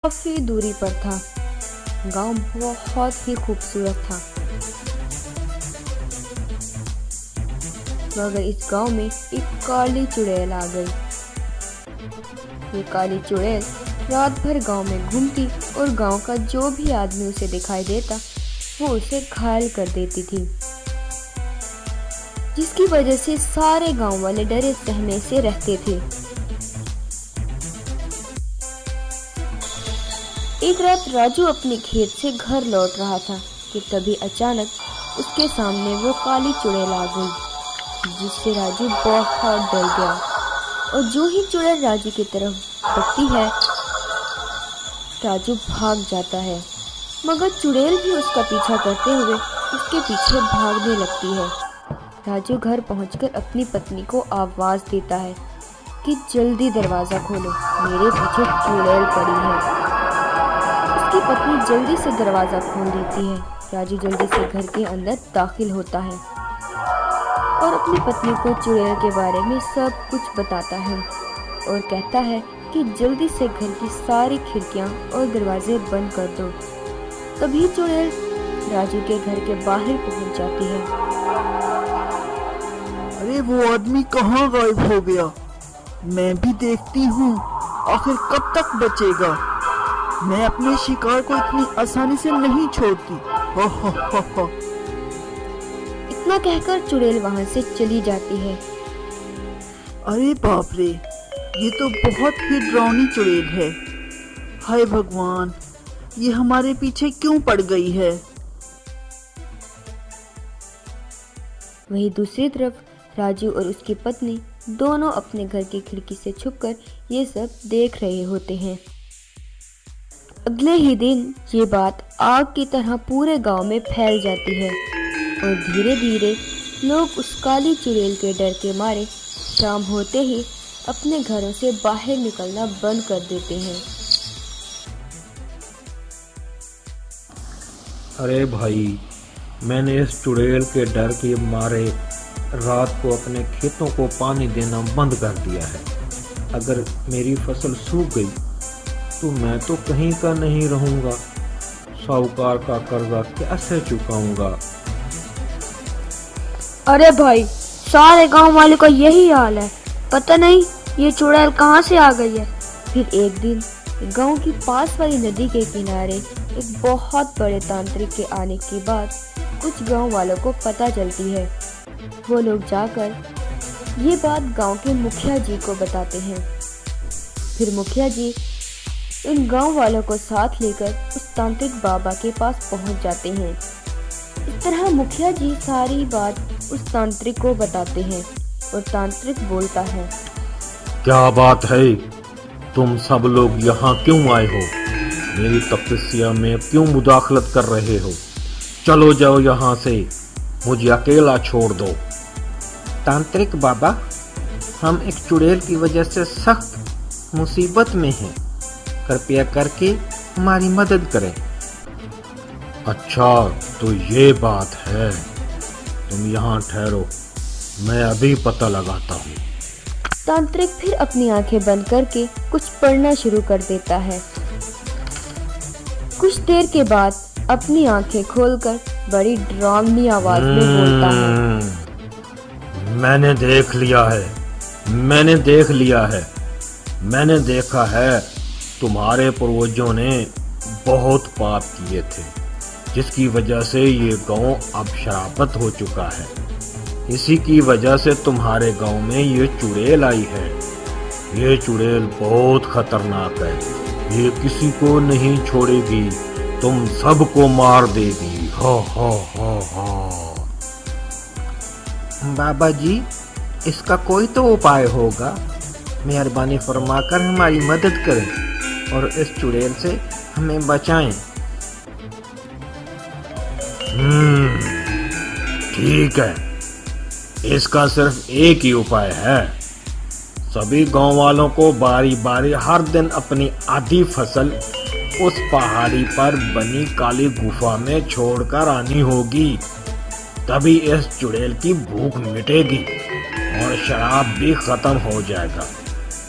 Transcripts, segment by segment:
काफी दूरी पर था। गांव बहुत ही खूबसूरत था, मगर इस गांव में एक काली चुड़ैल आ गई। ये काली चुड़ैल रात भर गांव में घूमती और गांव का जो भी आदमी उसे दिखाई देता वो उसे घायल कर देती थी, जिसकी वजह से सारे गांव वाले डरे सहमे से रहते थे। एक रात राजू अपने खेत से घर लौट रहा था कि तभी अचानक उसके सामने वो काली चुड़ैल आ गई, जिससे राजू बहुत डर गया। और जो ही चुड़ैल राजू की तरफ बढ़ती है, राजू भाग जाता है, मगर चुड़ैल भी उसका पीछा करते हुए उसके पीछे भागने लगती है। राजू घर पहुंचकर अपनी पत्नी को आवाज देता है कि जल्दी दरवाजा खोलो, मेरे पीछे चुड़ैल पड़ी है। उसकी पत्नी जल्दी से दरवाजा खोल देती है। राजू जल्दी से घर के अंदर दाखिल होता है और अपनी पत्नी को चुड़ैल के बारे में सब कुछ बताता है और कहता है कि जल्दी से घर की सारी खिड़कियां और दरवाजे बंद कर दो। तभी चुड़ैल राजू के घर के बाहर पहुंच जाती है। अरे वो आदमी कहाँ गायब हो गया? मैं भी देखती हूँ, आखिर कब तक बचेगा? मैं अपने शिकार को इतनी आसानी से नहीं छोड़ती। हो हो। इतना कहकर चुड़ैल वहां से चली जाती है। अरे बाप रे, ये तो बहुत ही डरावनी चुड़ैल है। हाय भगवान, ये हमारे पीछे क्यों पड़ गई है? वहीं दूसरी तरफ राजू और उसकी पत्नी दोनों अपने घर की खिड़की से छुपकर ये सब देख रहे होते हैं। अगले ही दिन ये बात आग की तरह पूरे गांव में फैल जाती है और धीरे धीरे लोग उस काली चुड़ैल के डर के मारे शाम होते ही अपने घरों से बाहर निकलना बंद कर देते हैं। अरे भाई, मैंने इस चुड़ैल के डर के मारे रात को अपने खेतों को पानी देना बंद कर दिया है। अगर मेरी फसल सूख गई तो मैं तो कहीं का नहीं रहूंगा। साहूकार का कर्जा कैसे चुकाऊंगा? अरे भाई, सारे गांव वालों का यही हाल है। पता नहीं ये चुड़ैल कहां से आ गई है। फिर एक दिन गांव की पास वाली नदी के किनारे एक बहुत बड़े तांत्रिक के आने के बाद कुछ गांव वालों को पता चलती है। वो लोग जाकर ये बात गांव के मुखिया जी को बताते हैं। फिर मुखिया जी इन गांव वालों को साथ लेकर उस तांत्रिक बाबा के पास पहुंच जाते हैं। इस तरह मुखिया जी सारी बात उस तांत्रिक को बताते हैं और तांत्रिक बोलता है, क्या बात है? तुम सब लोग यहाँ क्यों आए हो? मेरी तपस्या में क्यों मुदाखलत कर रहे हो? चलो जाओ यहाँ से, मुझे अकेला छोड़ दो। तांत्रिक बाबा, हम एक चुड़ैल की वजह से सख्त मुसीबत में हैं। कृपया करके हमारी मदद करें। अच्छा, तो ये बात है। तुम यहाँ ठहरो, मैं अभी पता लगाता हूँ। तांत्रिक फिर अपनी आंखें बंद करके कुछ पढ़ना शुरू कर देता है। कुछ देर के बाद अपनी आंखें खोलकर बड़ी डरावनी आवाज में बोलता है, मैंने देख लिया है, मैंने देख लिया है। मैंने देखा है तुम्हारे पूर्वजों ने बहुत पाप किए थे, जिसकी वजह से ये गांव अब शराबत हो चुका है। इसी की वजह से तुम्हारे गांव में ये चुड़ैल आई है। ये चुड़ैल बहुत खतरनाक है, ये किसी को नहीं छोड़ेगी, तुम सबको मार देगी। हो हो। बाबा जी, इसका कोई तो उपाय होगा। मेहरबानी फरमाकर हमारी मदद करें और इस चुड़ैल से हमें बचाएं। ठीक है, इसका सिर्फ एक ही उपाय है। सभी गांव वालों को बारी बारी हर दिन अपनी आधी फसल उस पहाड़ी पर बनी काली गुफा में छोड़कर आनी होगी। तभी इस चुड़ैल की भूख मिटेगी और शराब भी खत्म हो जाएगा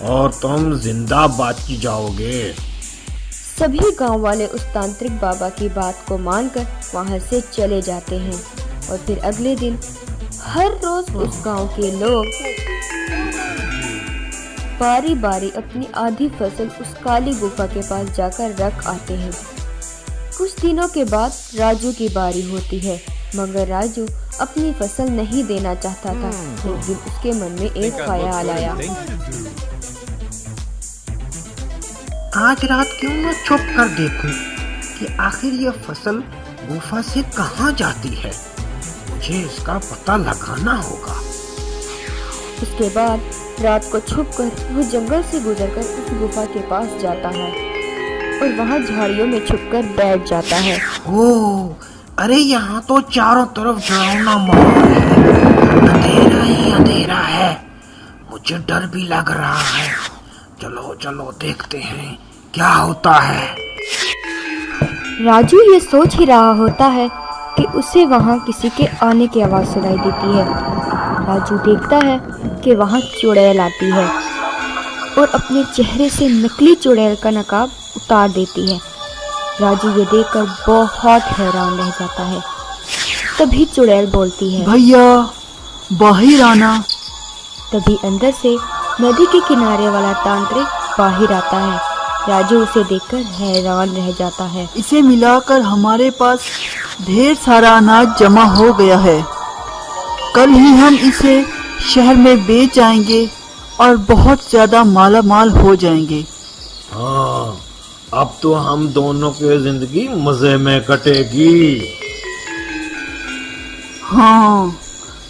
और तुम जिंदा बच जाओगे। सभी गांव वाले उस तांत्रिक बाबा की बात को मानकर वहां से चले जाते हैं और फिर अगले दिन हर रोज उस गांव के लोग बारी बारी अपनी आधी फसल उस काली गुफा के पास जाकर रख आते हैं। कुछ दिनों के बाद राजू की बारी होती है, मगर राजू अपनी फसल नहीं देना चाहता था। एक दिन उसके मन में एक ख्याल आया। आज रात क्यों न छुप कर देखूं कि आखिर यह फसल गुफा से कहाँ जाती है। मुझे इसका पता लगाना होगा। उसके बाद रात को छुपकर वो जंगल से गुजरकर उस गुफा के पास जाता है और वहाँ झाड़ियों में छुपकर बैठ जाता है। ओह, अरे यहाँ तो चारों तरफ डरावना माहौल है, अंधेरा ही अंधेरा है। मुझे डर भी लग रहा है। चलो चलो देखते हैं क्या होता है। राजू ये सोच ही रहा होता है कि उसे वहाँ किसी के आने की आवाज़ सुनाई देती है। राजू देखता है कि वहाँ चुड़ैल आती है और अपने चेहरे से नकली चुड़ैल का नकाब उतार देती है। राजू ये देखकर बहुत हैरान रह जाता है। तभी चुड़ैल बोलती है, भैया बाहर आना। तभी अंदर से नदी के किनारे वाला तांत्रिक बाहर आता है। राजू उसे देखकर हैरान रह जाता है। इसे मिलाकर हमारे पास ढेर सारा अनाज जमा हो गया है। कल ही हम इसे शहर में बेच आएंगे और बहुत ज्यादा माला माल हो जाएंगे। हाँ, अब तो हम दोनों की जिंदगी मजे में कटेगी। हाँ,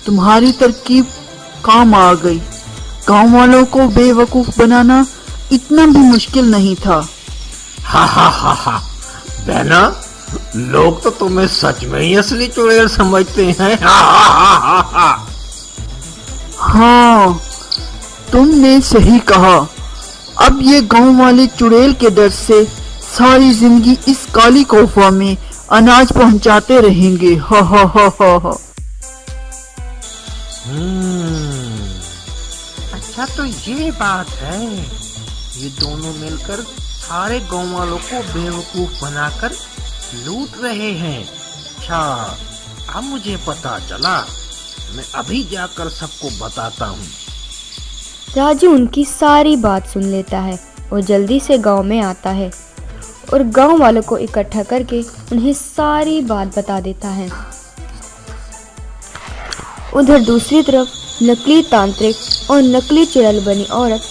तुम्हारी तरकीब काम आ गई। गांव वालों को बेवकूफ बनाना इतना भी मुश्किल नहीं था। हा हा हा हा, बहना, लोग तो तुम्हें सच में ही असली चुड़ैल समझते हैं। हा हा हा हा हा। हाँ, तुमने सही कहा। अब ये गांव वाले चुड़ैल के डर से सारी जिंदगी इस काली गुफा में अनाज पहुंचाते रहेंगे। हा हा हा हा हा। अच्छा तो ये बात है। ये दोनों मिलकर सारे गांव वालों को बेवकूफ बनाकर लूट रहे हैं। अच्छा, अब मुझे पता चला। मैं अभी जाकर सबको बताता हूँ। राजू उनकी सारी बात सुन लेता है और जल्दी से गांव में आता है और गांव वालों को इकट्ठा करके उन्हें सारी बात बता देता है। उधर दूसरी तरफ नकली तांत्रिक और नकली चुड़ैल बनी औरत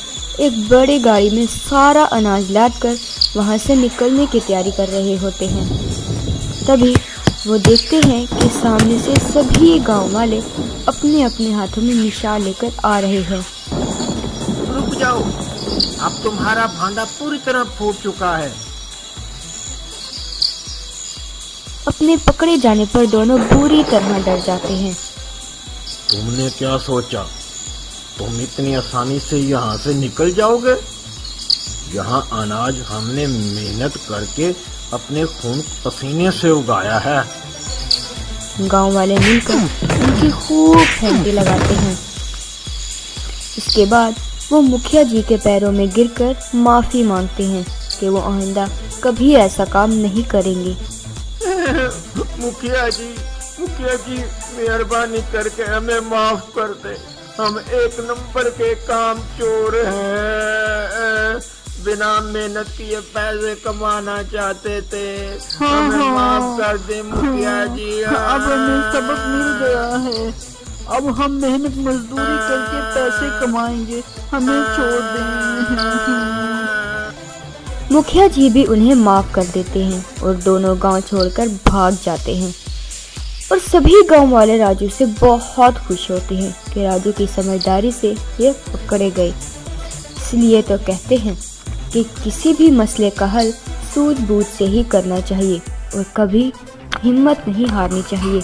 एक बड़ी गाड़ी में सारा अनाज लादकर वहां से निकलने की तैयारी कर रहे होते हैं। तभी वो देखते हैं कि सामने से सभी गांव वाले अपने अपने हाथों में निशान लेकर आ रहे हैं। रुक जाओ, अब तुम्हारा भांडा पूरी तरह फूट चुका है। अपने पकड़े जाने पर दोनों बुरी तरह डर जाते हैं। तुमने क्या सोचा? तुम इतनी आसानी से यहाँ से निकल जाओगे? यहाँ अनाज हमने मेहनत करके अपने खून पसीने से उगाया है। गांव वाले मिलकर उनकी खूब फेंटे लगाते हैं। इसके बाद वो मुखिया जी के पैरों में गिरकर माफी मांगते हैं कि वो आइंदा कभी ऐसा काम नहीं करेंगे। मुखिया जी, मेहरबानी करके हमें माफ कर दे। हम एक नंबर के काम चोर हैं। बिना मेहनत किए पैसे कमाना चाहते थे। हमें माफ कर दे मुखिया जी। अब हमें सबक मिल गया है। अब हम मेहनत मजदूरी करके पैसे कमाएंगे। हमें छोड़ दें। मुखिया जी भी उन्हें माफ कर देते हैं और दोनों गांव छोड़कर भाग जाते हैं। और सभी गांव वाले राजू से बहुत खुश होते हैं कि राजू की समझदारी से ये पकड़े गए। इसलिए तो कहते हैं कि किसी भी मसले का हल सूझबूझ से ही करना चाहिए और कभी हिम्मत नहीं हारनी चाहिए।